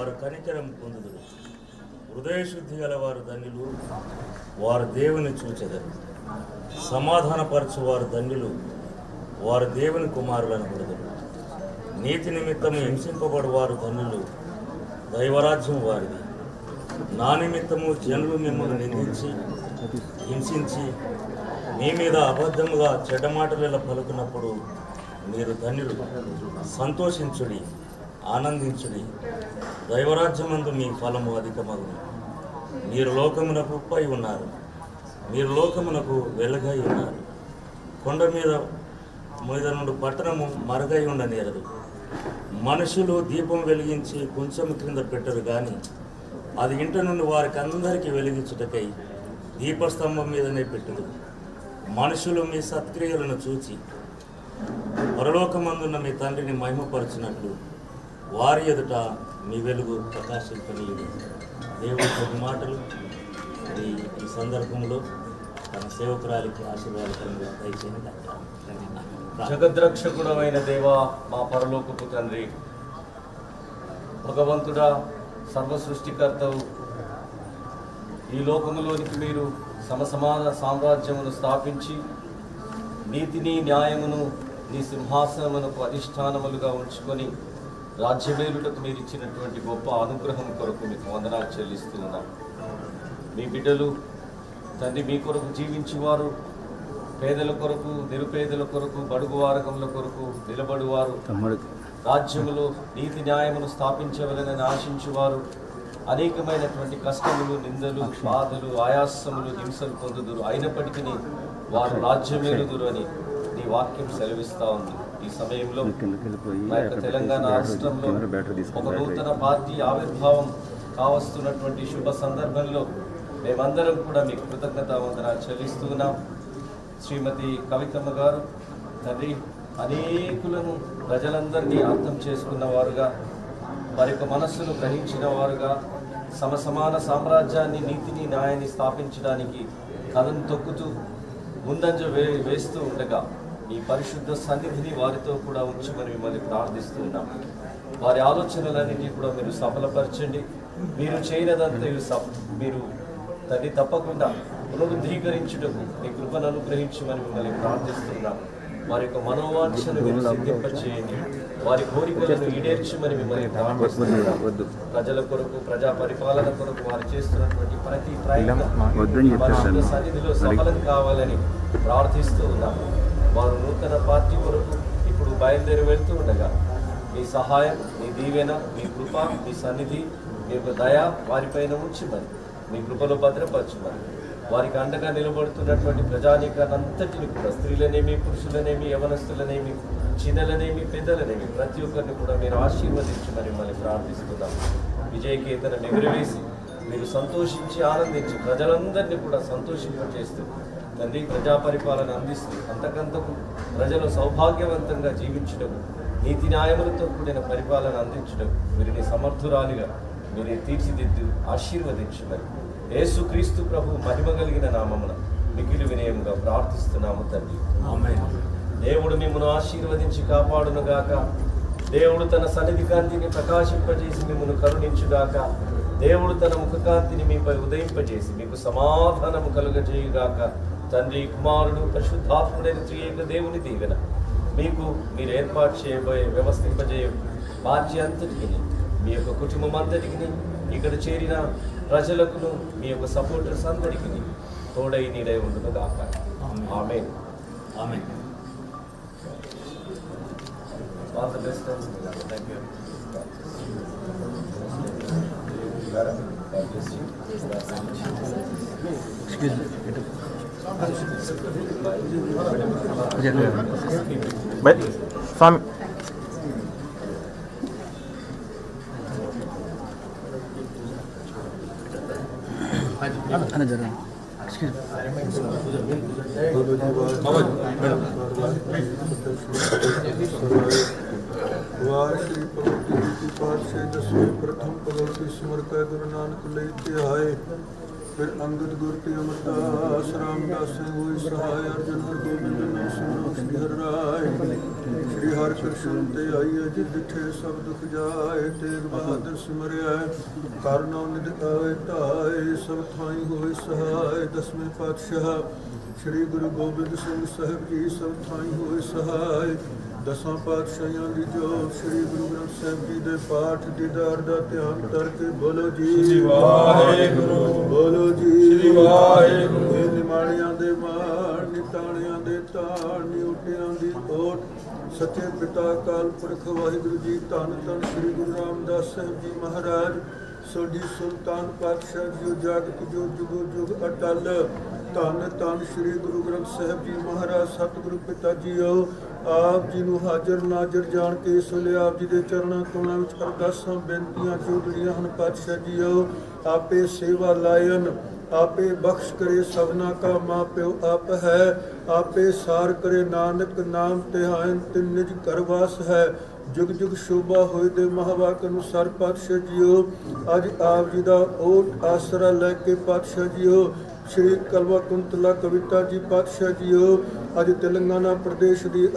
వారు కనికరం పొందుదురు. హృదయశుద్ధి గల వారు ధన్యులు, వారు దేవుని చూచెదరు. సమాధానపరచు వారు ధన్యులు, వారు దేవుని కుమారులను కొడుదురు. నీతి నిమిత్తము హింసింపబడు వారు ధన్యులు, దైవరాజ్యం వారిది. నా నిమిత్తము జనులు మిమ్మల్ని నిందించి హింసించి మీ మీద అబద్ధముగా చెడ్డమాటలు పలుకున్నప్పుడు మీరు ధన్యులు. సంతోషించుడి, ఆనందించుడి, దైవరాజ్యమందు మీ ఫలము అధికమగును. మీరు లోకమునకు ఉప్పై ఉన్నారు, మీరు లోకమునకు వెలుగై ఉన్నారు. కొండ మీద నుండి పట్టణము మరుగై ఉండనేరదు. మనుషులు దీపం వెలిగించి కొంచెం క్రింద పెట్టరు కానీ అది ఇంట నుండి వారికి అందరికీ వెలిగించుటకై దీపస్తంభం మీదనే పెట్టుదు. మనుషులు మీ సత్క్రియలను చూచి పరలోకమందున్న మీ తండ్రిని మహిమపరచినట్లు వారి ఎదుట మీ వెలుగు ప్రకాశింపనీయుడు. దేవుడి కొద్ది మాటలు ఈ సందర్భంలో తన సేవకురాలికి ఆశీర్వాదకరంగా దయచేయండి. జగద్రక్షకుడమైన దేవా, మా పరలోకపు తండ్రి, భగవంతుడా, సర్వ సృష్టికర్తవు, ఈ లోకములోనికి మీరు సమసమాన సామ్రాజ్యమును స్థాపించి నీతిని న్యాయమును నీ సింహాసనమునకు అధిష్టానములుగా ఉంచుకొని రాజ్యమేలుటకు మీరు ఇచ్చినటువంటి గొప్ప అనుగ్రహం కొరకు మీకు వందనాలు చెల్లిస్తూ ఉన్నాం. మీ బిడ్డలు తండ్రి మీ కొరకు జీవించేవారు, పేదల కొరకు, నిరుపేదల కొరకు, బడుగు వర్గముల కొరకు నిలబడువారు, రాజ్యములో నీతి న్యాయమును స్థాపించవలనని ఆశించువారు అనేకమైనటువంటి కష్టములు, నిందలు, బాధలు, ఆయాసములు, హింసలు పొందుదురు. అయినప్పటికీ వారు రాజ్యమేలుదురు అని నీ వాక్యం సెలవిస్తూ ఉంది. ఈ సమయంలో తెలంగాణ రాష్ట్రంలో ఒక నూతన పార్టీ ఆవిర్భావం కావస్తున్నటువంటి శుభ సందర్భంలో మేమందరం కూడా మీకు కృతజ్ఞతావందనాలు చెల్లిస్తున్నాం. శ్రీమతి కవితమ్మ గారు తండ్రి అనేకులను ప్రజలందరినీ అర్థం చేసుకున్నవారుగా, వారి యొక్క మనస్సును గ్రహించిన వారుగా, సమసమాన సామ్రాజ్యాన్ని, నీతిని, న్యాయాన్ని స్థాపించడానికి కథను తొక్కుతూ ముందంజ వేస్తూ ఉండగా ఈ పరిశుద్ధ సన్నిధిని వారితో కూడా ఉంచమని మిమ్మల్ని ప్రార్థిస్తున్నాం. వారి ఆలోచనలన్నింటినీ కూడా మీరు సఫలపరచండి. మీరు చేయనదంతా మీరు తల్లి తప్పకుండా పునరుద్ధీకరించుటకు మీ కృపను అనుగ్రహించమని మిమ్మల్ని ప్రార్థిస్తున్నాం. వారి యొక్క మనోవాంఛను మీరు సిద్ధింపచేయండి, వారి కోరికలను ఈడేర్చమని మిమ్మల్ని ప్రార్థిస్తున్నాం. ప్రజల కొరకు, ప్రజా పరిపాలన కొరకు వారు చేస్తున్నటువంటి ప్రతి ప్రయత్నం సన్నిధిలో సఫలం కావాలని ప్రార్థిస్తూ ఉన్నాం. వారు నూతన పార్టీ కొరకు ఇప్పుడు బయలుదేరి వెళ్తూ ఉండగా మీ సహాయం, మీ దీవెన, మీ కృప, మీ సన్నిధి, మీ యొక్క దయ వారిపైన ఉంచమని, మీ కృపలో భద్రపరచమని, వారికి అండగా నిలబడుతున్నటువంటి ప్రజానీకాన్నంతటిని కూడా, స్త్రీలనేమి, పురుషులనేమి, యవనస్తులనేమి, చిన్నలనేమి, పెద్దలనేమి, ప్రతి ఒక్కరిని కూడా మీరు ఆశీర్వదించమని మిమ్మల్ని ప్రార్థిస్తున్నాం. విజయకేతనం ఎగురవేసి మీరు సంతోషించి ఆనందించి ప్రజలందరినీ కూడా సంతోషింపజేస్తూ తండ్రి ప్రజా పరిపాలన అందిస్తూ అంతకంతకు ప్రజలు సౌభాగ్యవంతంగా జీవించడం, నీతి న్యాయములతో కూడిన పరిపాలన అందించడం వీరిని సమర్థురాలిగా మీరే తీర్చిదిద్దు ఆశీర్వదించమని యేసుక్రీస్తు ప్రభు మహిమ కలిగిన నామమున మిగిలి వినయంగా ప్రార్థిస్తున్నాము తండ్రి. దేవుడు మిమ్మల్ని ఆశీర్వదించి కాపాడునుగాక. దేవుడు తన సన్నిధి కాంతిని ప్రకాశింపజేసి మిమ్మల్ని కరుణించుగాక. దేవుడు తన ముఖకాంతిని మీపై ఉదయింపజేసి మీకు సమాధానము కలుగజేయుగాక. తండ్రి, కుమారుడు, పరిశుద్ధాత్ముడైన త్రియేక దేవుని దీవెన మీకు మీరు ఏర్పాటు చేయబోయే వ్యవస్థింపజేయ బాధ్య అంతటికి, మీ యొక్క కుటుంబం అంతటికి, ఇక్కడ చేరిన ప్రజలకు, మీ యొక్క సపోర్టర్స్ అందరికీ తోడై నీడై ఉండును గాక. Amen. Amen. All the best. Thank you. Excuse me. But from excuse me. प्रथम पदों की स्मृत गुरु नानक लेते आए ਫਿਰ ਅੰਗਦ ਗੁਰ ਤੇ ਅਮਰਦਾਸ ਰਾਮਦਾਸ ਹੋਈ ਸਹਾਇ ਅਰਜਨ ਹਰਗੋਬਿੰਦ ਨਾਮ ਸਿਮਰੋ ਸ੍ਰੀ ਹਰਿ ਰਾਇ ਸ੍ਰੀ ਹਰਿ ਕ੍ਰਿਸ਼ਨ ਤੇ ਆਈ ਅਜਿ ਦਿਠੇ ਸਭ ਦੁਖ ਜਾਏ ਤੇਗ ਬਹਾਦਰ ਸਿਮਰਿਆ ਕਰਨੋ ਨਿਧ ਆਏ ਧਾਏ ਸਭ ਥਾਈ ਹੋਏ ਸਹਾਇ ਦਸਵੇਂ ਪਾਤਸ਼ਾਹ ਸ੍ਰੀ ਗੁਰੂ ਗੋਬਿੰਦ ਸਿੰਘ ਸਾਹਿਬ ਜੀ ਸਭ ਥਾਈ ਹੋਏ ਸਹਾਇ ਦਸਾਂ ਪਾਤਸ਼ਾਹਾਂ ਦੀ ਜੋਤ ਸ੍ਰੀ ਗੁਰੂ ਗ੍ਰੰਥ ਸਾਹਿਬ ਜੀ ਦੇ ਪਾਠ ਦੀਦਾਰ ਦਾ ਧਿਆਨ ਕਰਕੇ ਬੋਲੋ ਜੀ ਵਾਹਿਗੁਰੂ ਬੋਲੋ ਜੀ ਵਾਹਿਗੁਰੂ ਇਹ ਨਿਮਾਣਿਆਂ ਦੇ ਮਾਣ ਨਿਤਾਣਿਆਂ ਦੇ ਤਾਣ ਨਿਉਟਿਆਂ ਦੀ ਓਟ ਸੱਚੇ ਪਿਤਾ ਅਕਾਲ ਪੁਰਖ ਵਾਹਿਗੁਰੂ ਜੀ ਧੰਨ ਧੰਨ ਸ੍ਰੀ ਗੁਰੂ ਰਾਮਦਾਸ ਸਾਹਿਬ ਜੀ ਮਹਾਰਾਜ ਸੋਢੀ ਸੁਲਤਾਨ ਪਾਤਸ਼ਾਹ ਜੀ ਜਾਗਤ ਜੋ ਜੁਗੋ ਜੁਗ ਅਟਲ ਧੰਨ ਧੰਨ ਸ੍ਰੀ ਗੁਰੂ ਗ੍ਰੰਥ ਸਾਹਿਬ ਜੀ ਮਹਾਰਾਜ ਸਤਿਗੁਰੂ ਪਿਤਾ ਜੀਓ ਆਪ ਜੀ ਨੂੰ ਹਾਜ਼ਰ ਨਾਜ਼ਰ ਜਾਣ ਕੇ ਇਸ ਵੇਲੇ ਆਪ ਜੀ ਦੇ ਚਰਨਾਂ ਕਮਲਾਂ ਵਿੱਚ ਅਰਦਾਸਾਂ ਬੇਨਤੀਆਂ ਜੋੜੀਆਂ ਹਨ ਪਾਤਸ਼ਾਹ ਜੀਓ ਆਪੇ ਸੇਵਾ ਲਾਇਨ ਆਪੇ ਬਖਸ਼ ਕਰੇ ਸਭਨਾ ਕਾ ਮਾਂ ਪਿਓ ਆਪ ਹੈ ਆਪੇ ਸਾਰ ਕਰੇ ਨਾਨਕ ਨਾਮ ਧਿਆਨ ਤਿਨ ਨਿਜ ਘਰ ਵਾਸ ਹੈ ਜੁਗ ਜੁਗ ਸ਼ੋਭਾ ਹੋਏ ਦੇ ਮਹਾਵਾਕ ਅਨੁਸਾਰ ਪਾਤਸ਼ਾਹ ਜੀਓ ਅੱਜ ਆਪ ਜੀ ਦਾ ਓਟ ਆਸਰਾ ਲੈ ਕੇ ਪਾਤਸ਼ਾਹ ਜੀਓ ਸ਼੍ਰੀ ਕਲਵਾ ਕੁੰਤਲਾ ਕਵਿਤਾ ਜੀ ਪਾਤਸ਼ਾਹ ਜੀਓ ਅੱਜ ਤੇਲੰਗਾਨਾ ਪ੍ਰਦੇਸ਼ ਦੀ